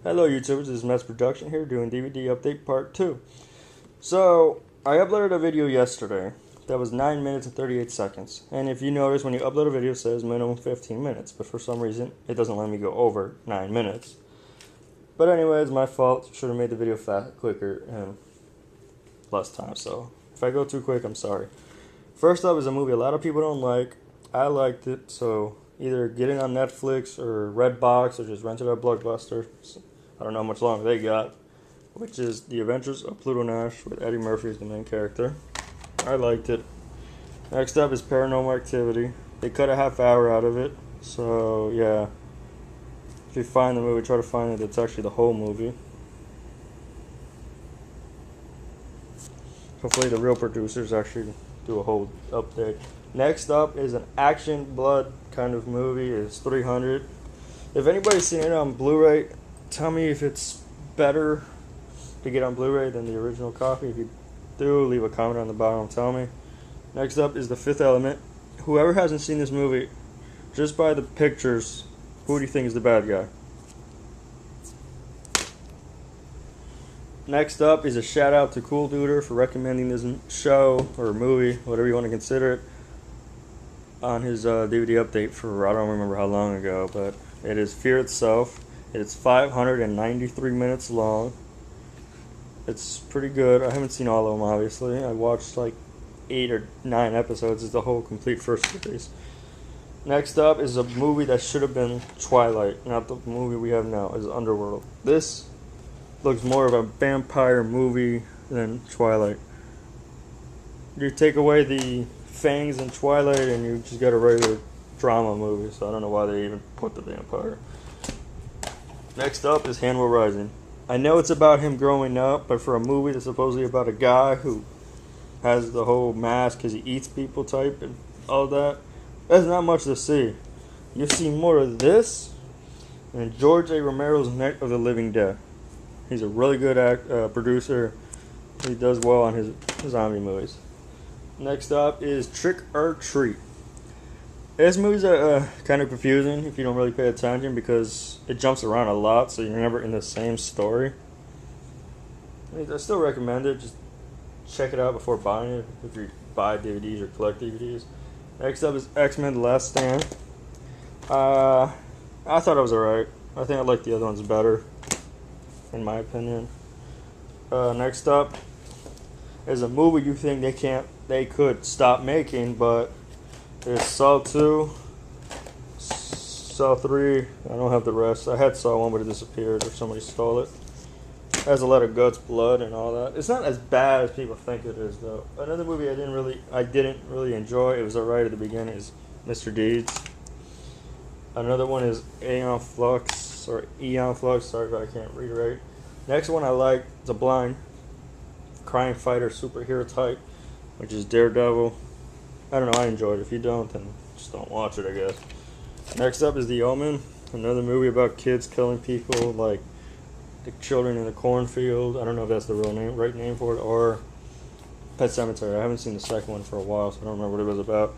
Hello YouTubers, this is Mets Production here doing DVD update part 2. So, I uploaded a video yesterday that was 9 minutes and 38 seconds. And if you notice, when you upload a video it says minimum 15 minutes, but for some reason it doesn't let me go over 9 minutes. But anyways, my fault. Should have made the video quicker and less time, so if I go too quick, I'm sorry. First up is a movie a lot of people don't like. I liked it, so either get it on Netflix or Redbox or just rent it at Blockbuster. I don't know how much longer they got, which is The Adventures of Pluto Nash with Eddie Murphy as the main character. I liked it. Next up is Paranormal Activity. They cut a half hour out of it, so yeah. If you find the movie, try to find it. It's actually the whole movie. Hopefully the real producers actually do a whole update. Next up is an action blood kind of movie. It's 300. If anybody's seen it on Blu-ray, tell me if it's better to get on Blu-ray than the original copy. If you do, leave a comment on the bottom and tell me. Next up is The Fifth Element. Whoever hasn't seen this movie, just by the pictures, who do you think is the bad guy? Next up is a shout out to Cool Duder for recommending this show or movie, whatever you want to consider it, on his DVD update for I don't remember how long ago, but it is Fear Itself. It's 593 minutes long. It's pretty good. I haven't seen all of them, obviously. I watched like 8 or 9 episodes. It's the whole complete first series. Next up is a movie that should have been Twilight, not the movie we have now, is Underworld. This looks more of a vampire movie than Twilight. You take away the fangs in Twilight and you just got a regular drama movie, so I don't know why they even put the vampire. Next up is Handle Rising. I know it's about him growing up, but for a movie that's supposedly about a guy who has the whole mask because he eats people type and all that, there's not much to see. You'll see more of this and George A. Romero's Night of the Living Dead. He's a really good producer. He does well on his zombie movies. Next up is Trick or Treat. This movie's kind of confusing if you don't really pay attention because it jumps around a lot, so you're never in the same story. I still recommend it. Just check it out before buying it if you buy DVDs or collect DVDs. Next up is X-Men: The Last Stand. I thought it was alright. I think I like the other ones better, in my opinion. Next up is a movie you think they could stop making, but there's Saw 2, Saw 3, I don't have the rest. I had Saw 1 but it disappeared or somebody stole it. It has a lot of guts, blood, and all that. It's not as bad as people think it is, though. Another movie I didn't really enjoy, it was alright at the beginning, is Mr. Deeds. Another one is Aeon Flux, sorry if I can't read right. Next one I like, it's a blind crime fighter superhero type, which is Daredevil. I don't know, I enjoyed it. If you don't, then just don't watch it, I guess. Next up is The Omen, another movie about kids killing people, like the children in the cornfield. I don't know if that's the right name for it, or Pet Sematary. I haven't seen the second one for a while, so I don't remember what it was about.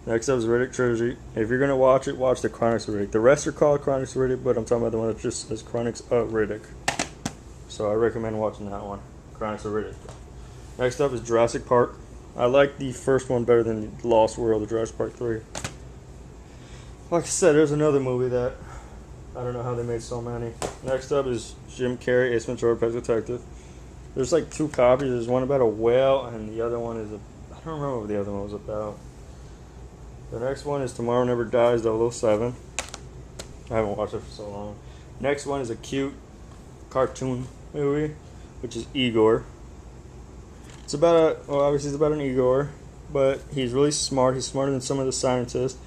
Next up is Riddick Trilogy. If you're going to watch it, watch the Chronics of Riddick. The rest are called Chronics of Riddick, but I'm talking about the one that just says Chronics of Riddick. So I recommend watching that one, Chronics of Riddick. Next up is Jurassic Park. I like the first one better than Lost World of Jurassic Park 3. Like I said, there's another movie that I don't know how they made so many. Next up is Jim Carrey, Ace Ventura, Pet Detective. There's like 2 copies. There's one about a whale, and the other one is I don't remember what the other one was about. The next one is Tomorrow Never Dies, 007. I haven't watched it for so long. Next one is a cute cartoon movie, which is Igor. It's about obviously it's about an Igor, but he's really smart. He's smarter than some of the scientists.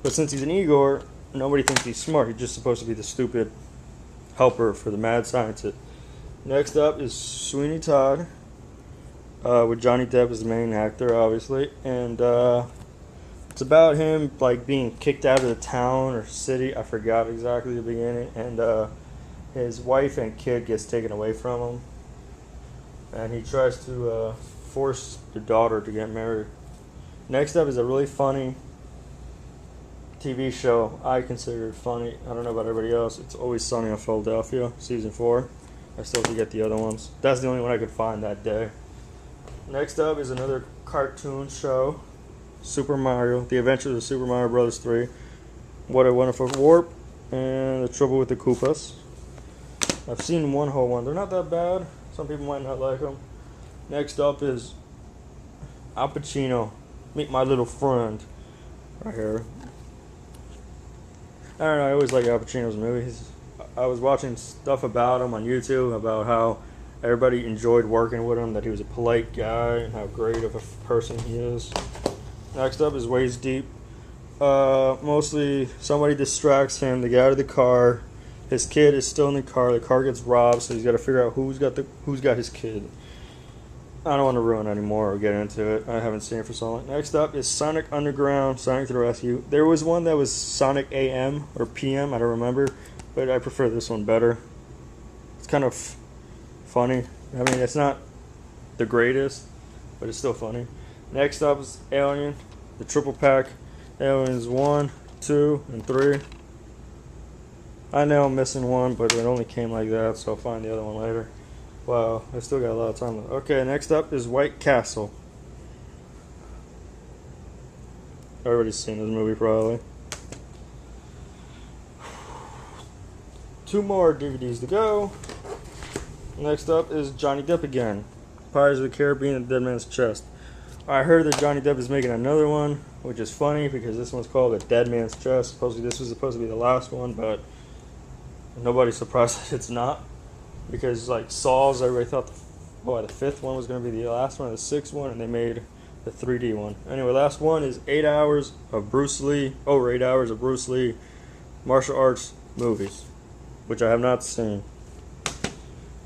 But since he's an Igor, nobody thinks he's smart. He's just supposed to be the stupid helper for the mad scientist. Next up is Sweeney Todd, with Johnny Depp as the main actor, obviously, and it's about him like being kicked out of the town or city. I forgot exactly the beginning, and his wife and kid gets taken away from him. And he tries to force the daughter to get married. Next up is a really funny TV show I consider it funny. I don't know about everybody else. It's Always Sunny in Philadelphia, season 4. I still have to get the other ones. That's the only one I could find that day. Next up is another cartoon show, Super Mario, The Adventures of Super Mario Bros. 3, What a Wonderful Warp, and The Trouble with the Koopas. I've seen one whole one. They're not that bad. Some people might not like them. Next up is Al Pacino, Meet My Little Friend, right here. I don't know, I always like Al Pacino's movies. I was watching stuff about him on YouTube, about how everybody enjoyed working with him, that he was a polite guy, and how great of a person he is. Next up is Waist Deep. Mostly somebody distracts him, they get out of the car, his kid is still in the car gets robbed, so he's got to figure out who's got his kid. I don't want to ruin it anymore or get into it. I haven't seen it for so long. Next up is Sonic Underground, Sonic to the Rescue. There was one that was Sonic AM or PM, I don't remember, but I prefer this one better. It's kind of funny. I mean, it's not the greatest, but it's still funny. Next up is Alien, the triple pack. Aliens 1, 2, and 3. I know I'm missing one, but it only came like that, so I'll find the other one later. Wow, I still got a lot of time left. Okay, next up is White Castle. Everybody's seen this movie probably. 2 more DVDs to go. Next up is Johnny Depp again. Pirates of the Caribbean and Dead Man's Chest. I heard that Johnny Depp is making another one, which is funny because this one's called The Dead Man's Chest. Supposedly this was supposed to be the last one, but nobody's surprised that it's not. Because like Saws, everybody thought the 5th one was going to be the last one, the 6th one, and they made the 3D one. Anyway, last one is 8 hours of Bruce Lee, over 8 hours of Bruce Lee martial arts movies, which I have not seen.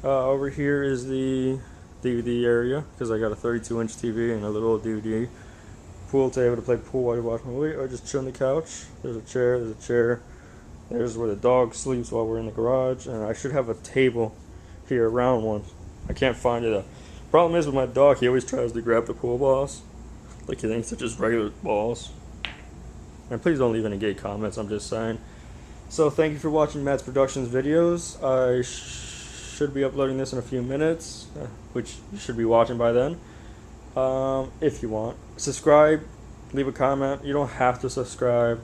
Over here is the DVD area, because I got a 32-inch TV and a little DVD. Pool table to play pool while you watch a movie, or just chill on the couch. There's a chair. There's where the dog sleeps while we're in the garage, and I should have a table here, a round one. I can't find it. Problem is with my dog, he always tries to grab the pool balls, like he thinks they're just regular balls. And please don't leave any gay comments, I'm just saying. So thank you for watching Matt's Productions videos. I should be uploading this in a few minutes, which you should be watching by then. If you want, subscribe, leave a comment. You don't have to subscribe.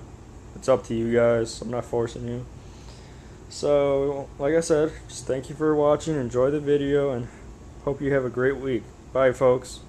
It's up to you guys. I'm not forcing you. So, like I said, just thank you for watching. Enjoy the video, and hope you have a great week. Bye, folks.